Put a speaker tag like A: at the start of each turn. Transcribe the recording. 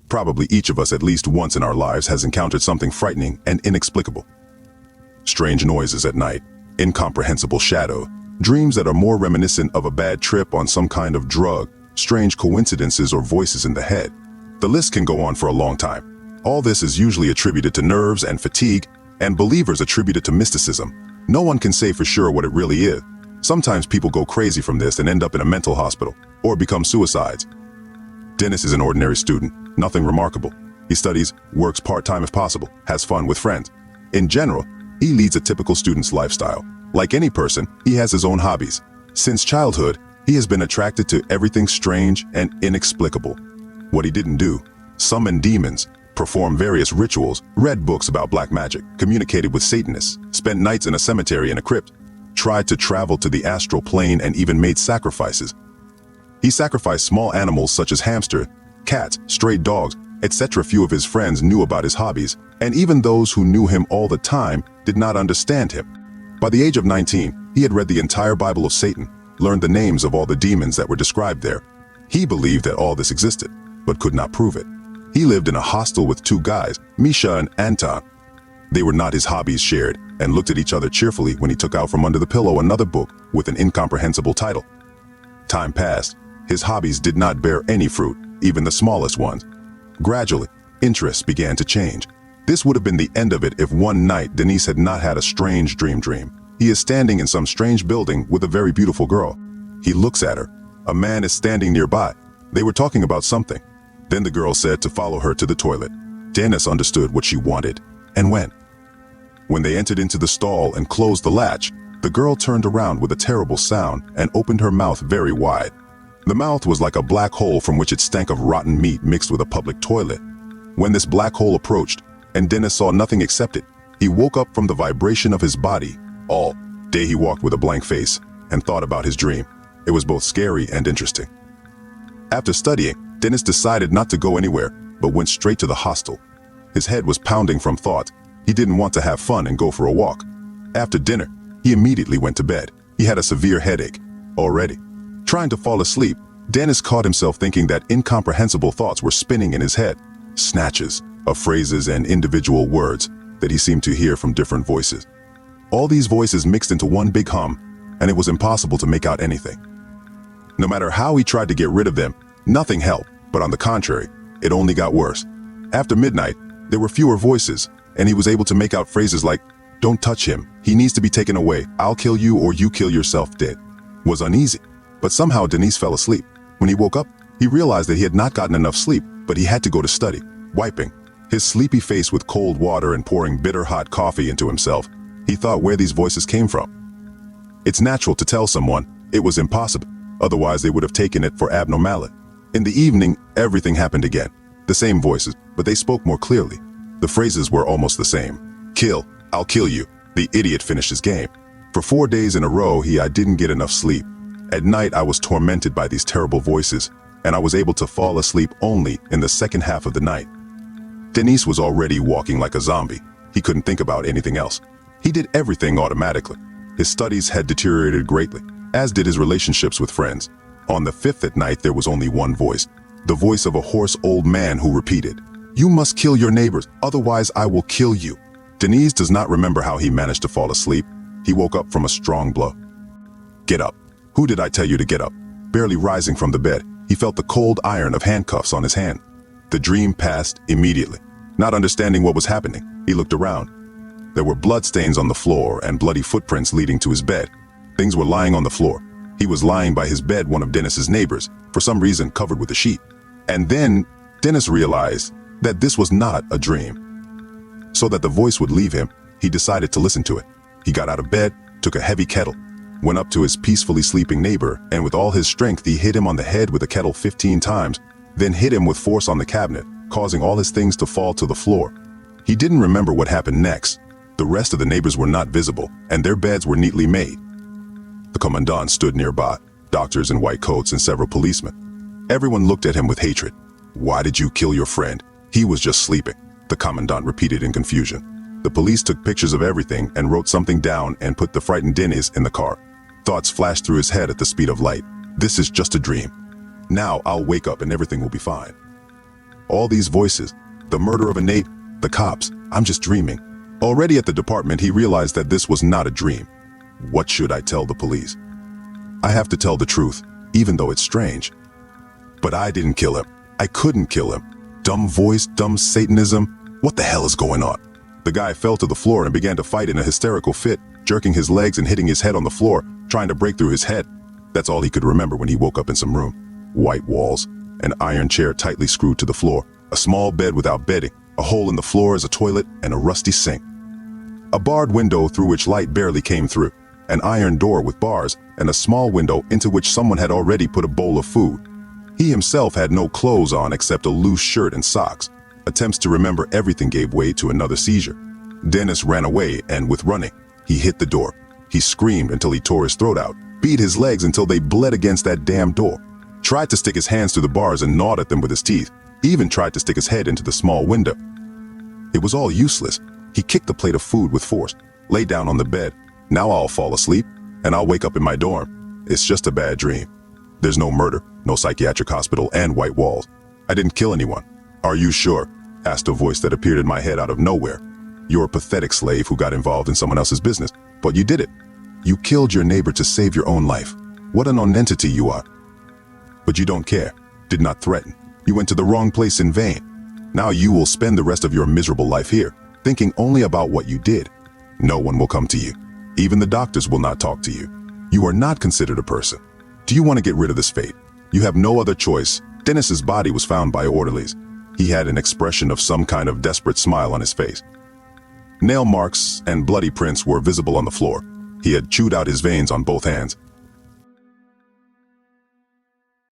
A: Probably each of us at least once in our lives has encountered something frightening and inexplicable. Strange noises at night, incomprehensible shadow, dreams that are more reminiscent of a bad trip on some kind of drug, strange coincidences or voices in the head. The list can go on for a long time. All this is usually attributed to nerves and fatigue, and believers attribute it to mysticism. No one can say for sure what it really is. Sometimes people go crazy from this and end up in a mental hospital, or become suicides. Dennis is an ordinary student, nothing remarkable. He studies, works part-time if possible, has fun with friends. In general, he leads a typical student's lifestyle. Like any person, he has his own hobbies. Since childhood, he has been attracted to everything strange and inexplicable. What he didn't do: summon demons, perform various rituals, read books about black magic, communicated with Satanists, spent nights in a cemetery and a crypt, tried to travel to the astral plane, and even made sacrifices. He sacrificed small animals such as hamsters, cats, stray dogs, etc. Few of his friends knew about his hobbies, and even those who knew him all the time did not understand him. By the age of 19, he had read the entire Bible of Satan, learned the names of all the demons that were described there. He believed that all this existed, but could not prove it. He lived in a hostel with two guys, Misha and Anton. They were not his hobbies shared, and looked at each other cheerfully when he took out from under the pillow another book with an incomprehensible title. Time passed. His hobbies did not bear any fruit, even the smallest ones. Gradually, interests began to change. This would have been the end of it if one night Denise had not had a strange dream. He is standing in some strange building with a very beautiful girl. He looks at her. A man is standing nearby. They were talking about something. Then the girl said to follow her to the toilet. Dennis understood what she wanted and went. When they entered into the stall and closed the latch, the girl turned around with a terrible sound and opened her mouth very wide. The mouth was like a black hole from which it stank of rotten meat mixed with a public toilet. When this black hole approached, and Dennis saw nothing except it, he woke up from the vibration of his body. All day he walked with a blank face and thought about his dream. It was both scary and interesting. After studying, Dennis decided not to go anywhere, but went straight to the hostel. His head was pounding from thought. He didn't want to have fun and go for a walk. After dinner, he immediately went to bed. He had a severe headache already. Trying to fall asleep, Dennis caught himself thinking that incomprehensible thoughts were spinning in his head. Snatches of phrases and individual words that he seemed to hear from different voices. All these voices mixed into one big hum, and it was impossible to make out anything. No matter how he tried to get rid of them, nothing helped, but on the contrary, it only got worse. After midnight, there were fewer voices, and he was able to make out phrases like, "Don't touch him, he needs to be taken away, I'll kill you or you kill yourself dead." Was uneasy, but somehow Denise fell asleep. When he woke up, he realized that he had not gotten enough sleep, but he had to go to study. Wiping his sleepy face with cold water and pouring bitter hot coffee into himself, he thought where these voices came from. It's natural to tell someone it was impossible, otherwise they would have taken it for abnormality. In the evening, everything happened again. The same voices, but they spoke more clearly. The phrases were almost the same. "Kill, I'll kill you." The idiot finished his game. For 4 days in a row, I didn't get enough sleep. At night, I was tormented by these terrible voices, and I was able to fall asleep only in the second half of the night. Denise was already walking like a zombie. He couldn't think about anything else. He did everything automatically. His studies had deteriorated greatly, as did his relationships with friends. On the fifth at night, there was only one voice, the voice of a hoarse old man who repeated, "You must kill your neighbors, otherwise I will kill you." Denise does not remember how he managed to fall asleep. He woke up from a strong blow. "Get up. Who did I tell you to get up?" Barely rising from the bed, he felt the cold iron of handcuffs on his hand. The dream passed immediately. Not understanding what was happening, he looked around. There were bloodstains on the floor and bloody footprints leading to his bed. Things were lying on the floor. He was lying by his bed, one of Dennis's neighbors, for some reason covered with a sheet. And then Dennis realized that this was not a dream. So that the voice would leave him, he decided to listen to it. He got out of bed, took a heavy kettle, went up to his peacefully sleeping neighbor, and with all his strength he hit him on the head with the kettle 15 times, then hit him with force on the cabinet, causing all his things to fall to the floor. He didn't remember what happened next. The rest of the neighbors were not visible, and their beds were neatly made. The commandant stood nearby, doctors in white coats and several policemen. Everyone looked at him with hatred. "Why did you kill your friend? He was just sleeping," the commandant repeated in confusion. The police took pictures of everything and wrote something down and put the frightened Dennis in the car. Thoughts flashed through his head at the speed of light. "This is just a dream. Now I'll wake up and everything will be fine." All these voices, the murder of a Nate, the cops, I'm just dreaming. Already at the department, he realized that this was not a dream. What should I tell the police? I have to tell the truth, even though it's strange. But I didn't kill him. I couldn't kill him. Dumb voice, dumb Satanism. What the hell is going on? The guy fell to the floor and began to fight in a hysterical fit, jerking his legs and hitting his head on the floor, trying to break through his head. That's all he could remember when he woke up in some room. White walls, an iron chair tightly screwed to the floor, a small bed without bedding, a hole in the floor as a toilet, and a rusty sink. A barred window through which light barely came through, an iron door with bars, and a small window into which someone had already put a bowl of food. He himself had no clothes on except a loose shirt and socks. Attempts to remember everything gave way to another seizure. Dennis ran away, and with running, he hit the door. He screamed until he tore his throat out, beat his legs until they bled against that damn door, tried to stick his hands through the bars and gnawed at them with his teeth, even tried to stick his head into the small window. It was all useless. He kicked the plate of food with force, lay down on the bed. Now I'll fall asleep, and I'll wake up in my dorm. It's just a bad dream. There's no murder, no psychiatric hospital, and white walls. I didn't kill anyone. Are you sure? Asked a voice that appeared in my head out of nowhere. You're a pathetic slave who got involved in someone else's business, but you did it. You killed your neighbor to save your own life. What a nonentity you are. But you don't care, did not threaten. You went to the wrong place in vain. Now you will spend the rest of your miserable life here, thinking only about what you did. No one will come to you. Even the doctors will not talk to you. You are not considered a person. Do you want to get rid of this fate? You have no other choice. Dennis's body was found by orderlies. He had an expression of some kind of desperate smile on his face. Nail marks and bloody prints were visible on the floor. He had chewed out his veins on both hands.